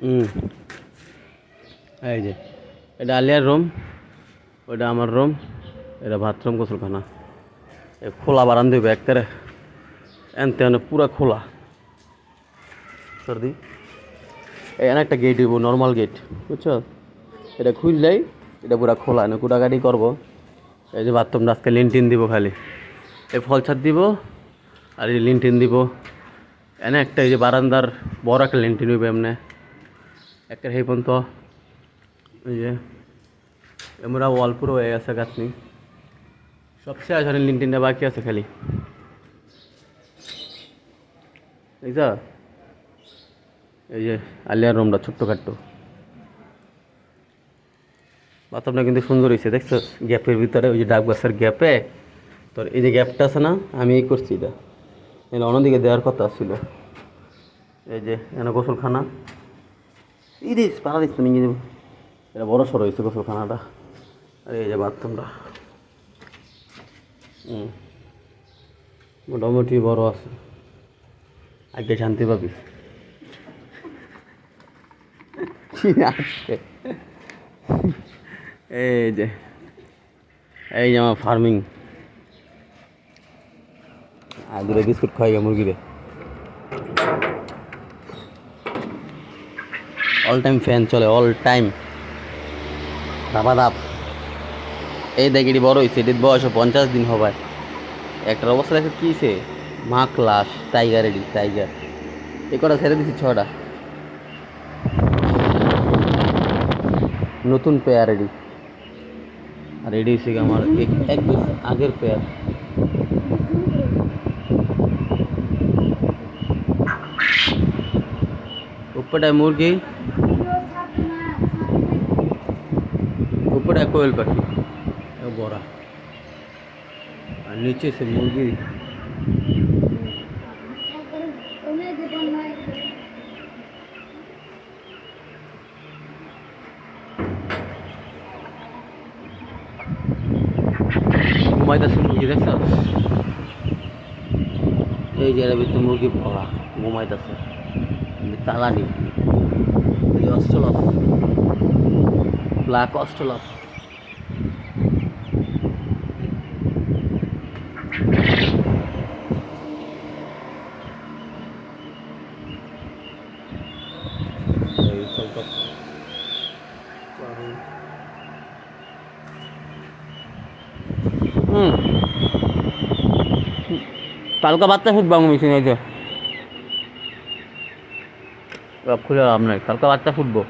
হুম, এই যে এটা আলিয়ার রুম, ওইটা আমার রুম, এটা বাথরুম গোসলখানা। এ খোলা বারান দেবে একবারে, এনতে পুরা খোলা। সর্দি এখানে একটা গেট দিব, নর্মাল গেট, বুঝছো? এটা খুললেই এটা পুরা খোলা, না কুটাকাটি করবো। এই যে বাথরুমটা আজকে লিনটিন দিব, খালি এই ফল ছাদ দিব আর এই লিনটিন দিব। এনে একটা এই যে বারান্দার বড় একটা লিনটিন হইবে এমনি একটা সেই পর্যন্ত। এই যে আমরা ওয়াল পুরো হয়ে গেছে, গাছনি সবচেয়ে আসলে লিনটিনটা বাকি আছে খালি, বুঝছা? এই যে আলিয়ার রুমটা ছোট্টখাট্টো, বাথরুমটা কিন্তু সুন্দর হয়েছে, দেখছো? গ্যাপের ভিতরে ওই যে ডাব গাছের গ্যাপে তোর এই যে গ্যাপটা আছে না, আমি এই করছি এটা, এখানে অন্যদিকে দেওয়ার কথা ছিল। এই যে এখানে গোসলখানা, এই দিস পাড়া দিস তুমি, এটা বড় সড়ো হয়েছে গোসলখানাটা। আর এই যে বাথরুমটা মোটামুটি বড় আছে, আগে শান্তি পাবি। এই যে এই যে আমার ফার্মিং, আর দুটো বিস্কুট খাই মুরগিরে। অল টাইম ফ্যান চলে, অল টাইম ধাপা ধাপ। এই দেখ এটি বড় হয়েছে, এটির বয়স 50 দিন হবে। একটার অবস্থা দেখে কীছে, মা ক্লাস টাইগার, এটি টাইগার। এ কটা ছেড়ে দিচ্ছি, 6টা নতুন পেয়ার এডি। আর এডি হচ্ছে আমার এক দুই আগের পেয়ার। উপরটায় মুরগি, উপরটায় কোয়েল পাখি বড়া, আর নিচে সে মুরগি। ঘুমাইতেছে মুরগি, দেখছ? এই যে এর ভিতরে মুরগি ভরা ঘুমাইতেছে, তালা নেই। অস্ট্রেলফ, ব্ল্যাক অস্ট্রেলফ। কালকে বাচ্চা ফুটবো মেশিন, এই যে খুলে লাভ নাই, কালকে বাচ্চা ফুটবো।